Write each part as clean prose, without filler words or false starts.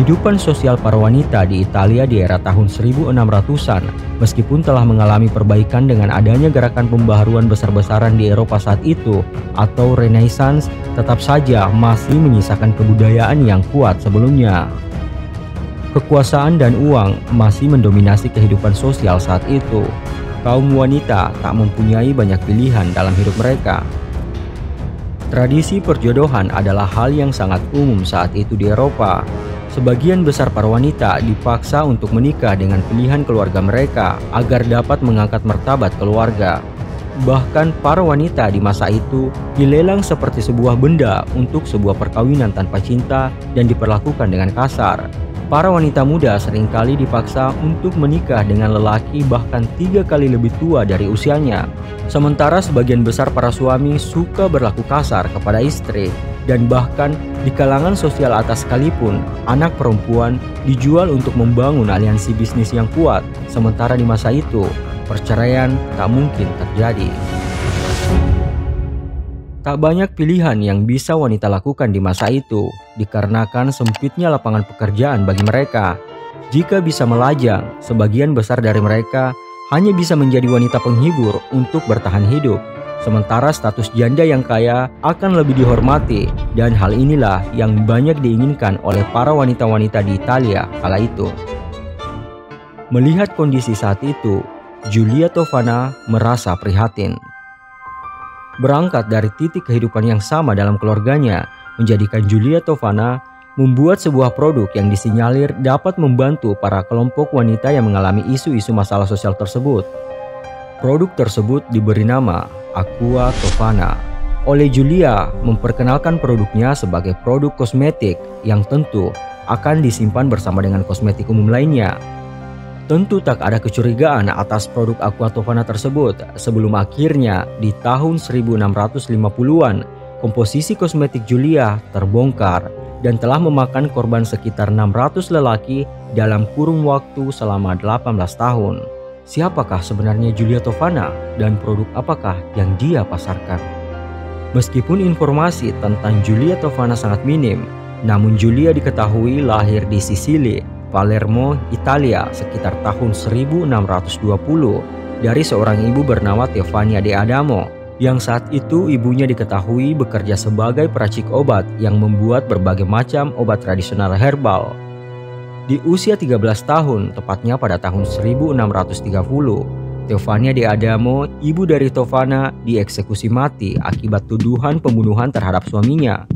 Kehidupan sosial para wanita di Italia di era tahun 1600-an, meskipun telah mengalami perbaikan dengan adanya gerakan pembaharuan besar-besaran di Eropa saat itu atau Renaissance, tetap saja masih menyisakan kebudayaan yang kuat sebelumnya. Kekuasaan dan uang masih mendominasi kehidupan sosial saat itu. Kaum wanita tak mempunyai banyak pilihan dalam hidup mereka. Tradisi perjodohan adalah hal yang sangat umum saat itu di Eropa. Sebagian besar para wanita dipaksa untuk menikah dengan pilihan keluarga mereka agar dapat mengangkat martabat keluarga. Bahkan para wanita di masa itu dilelang seperti sebuah benda untuk sebuah perkawinan tanpa cinta dan diperlakukan dengan kasar. Para wanita muda seringkali dipaksa untuk menikah dengan lelaki bahkan 3 kali lebih tua dari usianya. Sementara sebagian besar para suami suka berlaku kasar kepada istri. Dan bahkan di kalangan sosial atas sekalipun, anak perempuan dijual untuk membangun aliansi bisnis yang kuat. Sementara di masa itu, perceraian tak mungkin terjadi. Tak banyak pilihan yang bisa wanita lakukan di masa itu, dikarenakan sempitnya lapangan pekerjaan bagi mereka. Jika bisa melajang, sebagian besar dari mereka hanya bisa menjadi wanita penghibur untuk bertahan hidup. Sementara status janda yang kaya akan lebih dihormati, dan hal inilah yang banyak diinginkan oleh para wanita-wanita di Italia kala itu. Melihat kondisi saat itu, Giulia Tovana merasa prihatin. Berangkat dari titik kehidupan yang sama dalam keluarganya, menjadikan Giulia Tovana membuat sebuah produk yang disinyalir dapat membantu para kelompok wanita yang mengalami isu-isu masalah sosial tersebut. Produk tersebut diberi nama Aqua Tovana. Oleh Giulia memperkenalkan produknya sebagai produk kosmetik yang tentu akan disimpan bersama dengan kosmetik umum lainnya. Tentu tak ada kecurigaan atas produk Aqua Tovana tersebut sebelum akhirnya di tahun 1650-an komposisi kosmetik Giulia terbongkar dan telah memakan korban sekitar 600 lelaki dalam kurun waktu selama 18 tahun. Siapakah sebenarnya Giulia Tovana dan produk apakah yang dia pasarkan? Meskipun informasi tentang Giulia Tovana sangat minim, namun Giulia diketahui lahir di Sicily, Palermo, Italia sekitar tahun 1620 dari seorang ibu bernama Stefania de Adamo, yang saat itu ibunya diketahui bekerja sebagai peracik obat yang membuat berbagai macam obat tradisional herbal. Di usia 13 tahun, tepatnya pada tahun 1630, Stefania de Adamo, ibu dari Tovana, dieksekusi mati akibat tuduhan pembunuhan terhadap suaminya.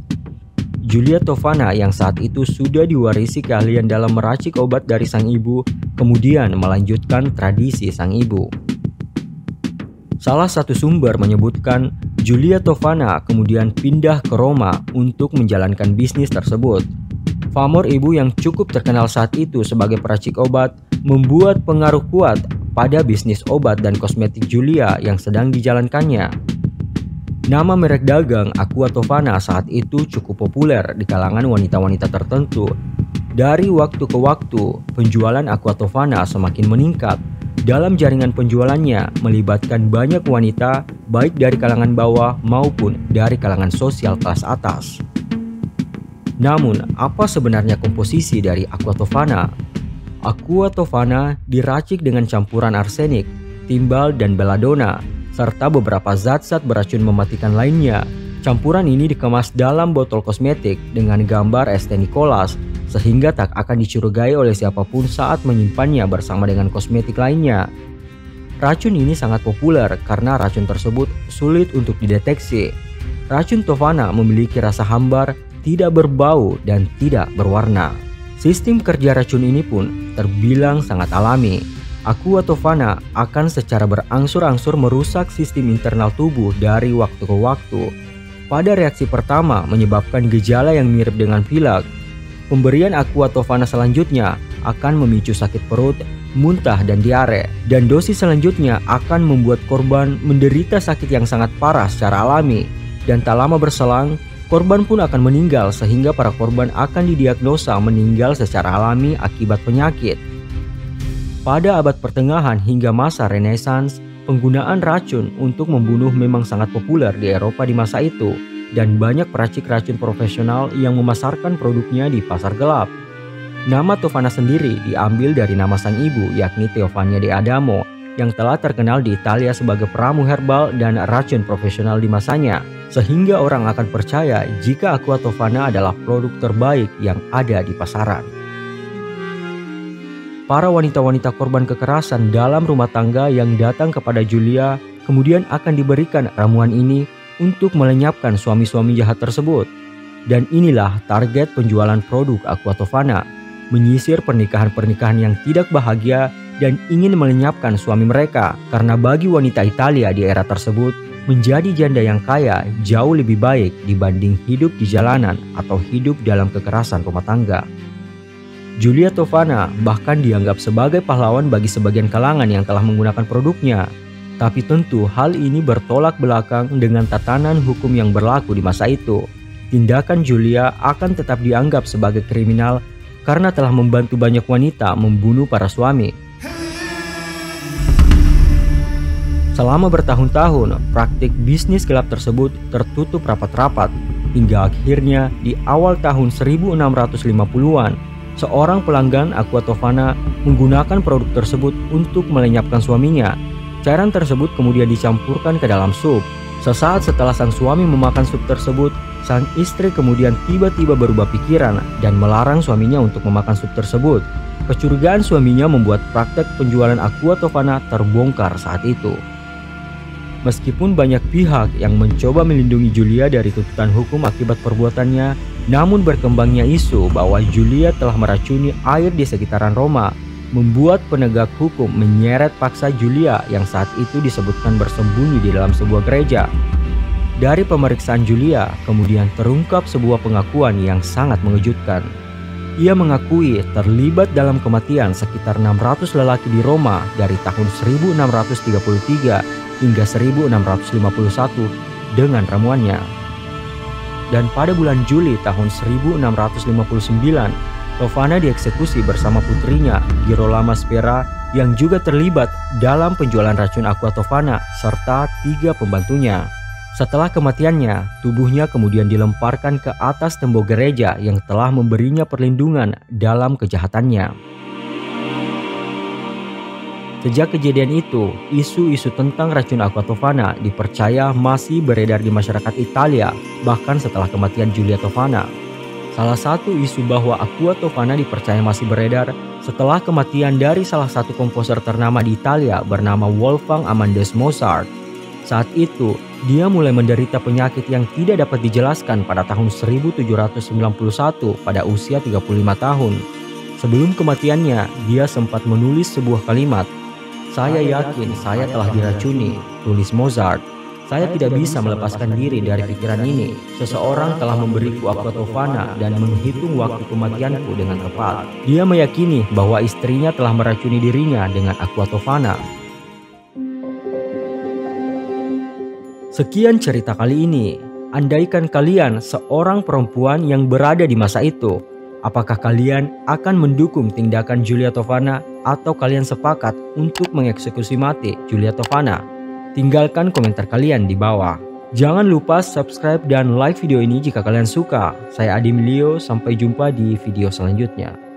Giulia Tovana yang saat itu sudah diwarisi keahlian dalam meracik obat dari sang ibu, kemudian melanjutkan tradisi sang ibu. Salah satu sumber menyebutkan Giulia Tovana kemudian pindah ke Roma untuk menjalankan bisnis tersebut. Pamor ibu yang cukup terkenal saat itu sebagai peracik obat membuat pengaruh kuat pada bisnis obat dan kosmetik Giulia yang sedang dijalankannya. Nama merek dagang Aqua Tovana saat itu cukup populer di kalangan wanita-wanita tertentu. Dari waktu ke waktu, penjualan Aqua Tovana semakin meningkat. Dalam jaringan penjualannya melibatkan banyak wanita baik dari kalangan bawah maupun dari kalangan sosial kelas atas. Namun, apa sebenarnya komposisi dari Aqua Tovana? Aqua Tovana diracik dengan campuran arsenik, timbal dan belladonna, serta beberapa zat-zat beracun mematikan lainnya. Campuran ini dikemas dalam botol kosmetik dengan gambar St. Nicholas, sehingga tak akan dicurigai oleh siapapun saat menyimpannya bersama dengan kosmetik lainnya. Racun ini sangat populer karena racun tersebut sulit untuk dideteksi. Racun Tovana memiliki rasa hambar, tidak berbau dan tidak berwarna. Sistem kerja racun ini pun terbilang sangat alami. Aqua Tovana akan secara berangsur-angsur merusak sistem internal tubuh dari waktu ke waktu. Pada reaksi pertama menyebabkan gejala yang mirip dengan pilek. Pemberian Aqua Tovana selanjutnya akan memicu sakit perut, muntah dan diare. Dan dosis selanjutnya akan membuat korban menderita sakit yang sangat parah secara alami. Dan tak lama berselang, korban pun akan meninggal sehingga para korban akan didiagnosa meninggal secara alami akibat penyakit. Pada abad pertengahan hingga masa Renaissance, penggunaan racun untuk membunuh memang sangat populer di Eropa di masa itu, dan banyak peracik racun profesional yang memasarkan produknya di pasar gelap. Nama Tovana sendiri diambil dari nama sang ibu, yakni Teofania de Adamo, yang telah terkenal di Italia sebagai peramu herbal dan racun profesional di masanya, sehingga orang akan percaya jika Aqua Tovana adalah produk terbaik yang ada di pasaran. Para wanita-wanita korban kekerasan dalam rumah tangga yang datang kepada Julia kemudian akan diberikan ramuan ini untuk melenyapkan suami-suami jahat tersebut. Dan inilah target penjualan produk Aqua Tovana, menyisir pernikahan-pernikahan yang tidak bahagia dan ingin melenyapkan suami mereka, karena bagi wanita Italia di era tersebut, menjadi janda yang kaya jauh lebih baik dibanding hidup di jalanan atau hidup dalam kekerasan rumah tangga. Julia Tovana bahkan dianggap sebagai pahlawan bagi sebagian kalangan yang telah menggunakan produknya. Tapi tentu hal ini bertolak belakang dengan tatanan hukum yang berlaku di masa itu. Tindakan Julia akan tetap dianggap sebagai kriminal karena telah membantu banyak wanita membunuh para suami. Selama bertahun-tahun, praktik bisnis gelap tersebut tertutup rapat-rapat, hingga akhirnya di awal tahun 1650-an, seorang pelanggan Aqua Tovana menggunakan produk tersebut untuk melenyapkan suaminya. Cairan tersebut kemudian dicampurkan ke dalam sup. Sesaat setelah sang suami memakan sup tersebut, sang istri kemudian tiba-tiba berubah pikiran dan melarang suaminya untuk memakan sup tersebut. Kecurigaan suaminya membuat praktek penjualan Aqua Tovana terbongkar saat itu. Meskipun banyak pihak yang mencoba melindungi Julia dari tuntutan hukum akibat perbuatannya, namun berkembangnya isu bahwa Julia telah meracuni air di sekitaran Roma, membuat penegak hukum menyeret paksa Julia yang saat itu disebutkan bersembunyi di dalam sebuah gereja. Dari pemeriksaan Julia, kemudian terungkap sebuah pengakuan yang sangat mengejutkan. Ia mengakui terlibat dalam kematian sekitar 600 lelaki di Roma dari tahun 1633 hingga 1651 dengan ramuannya. Dan pada bulan Juli tahun 1659, Tovana dieksekusi bersama putrinya Girolama Spera yang juga terlibat dalam penjualan racun Aqua Tovana serta 3 pembantunya. Setelah kematiannya, tubuhnya kemudian dilemparkan ke atas tembok gereja yang telah memberinya perlindungan dalam kejahatannya. Sejak kejadian itu, isu-isu tentang racun Aqua Tovana dipercaya masih beredar di masyarakat Italia bahkan setelah kematian Julia Tovana. Salah satu isu bahwa Aqua Tovana dipercaya masih beredar setelah kematian dari salah satu komposer ternama di Italia bernama Wolfgang Amadeus Mozart. Saat itu, dia mulai menderita penyakit yang tidak dapat dijelaskan pada tahun 1791 pada usia 35 tahun. Sebelum kematiannya, dia sempat menulis sebuah kalimat, "Saya yakin saya telah diracuni," tulis Mozart. "Saya tidak bisa melepaskan diri dari pikiran ini. Seseorang telah memberiku Aqua Tovana dan menghitung waktu kematianku dengan tepat." Dia meyakini bahwa istrinya telah meracuni dirinya dengan Aqua Tovana. Sekian cerita kali ini. Andaikan kalian seorang perempuan yang berada di masa itu, apakah kalian akan mendukung tindakan Julia Tovana atau kalian sepakat untuk mengeksekusi mati Julia Tovana? Tinggalkan komentar kalian di bawah. Jangan lupa subscribe dan like video ini jika kalian suka. Saya Adi Milio, sampai jumpa di video selanjutnya.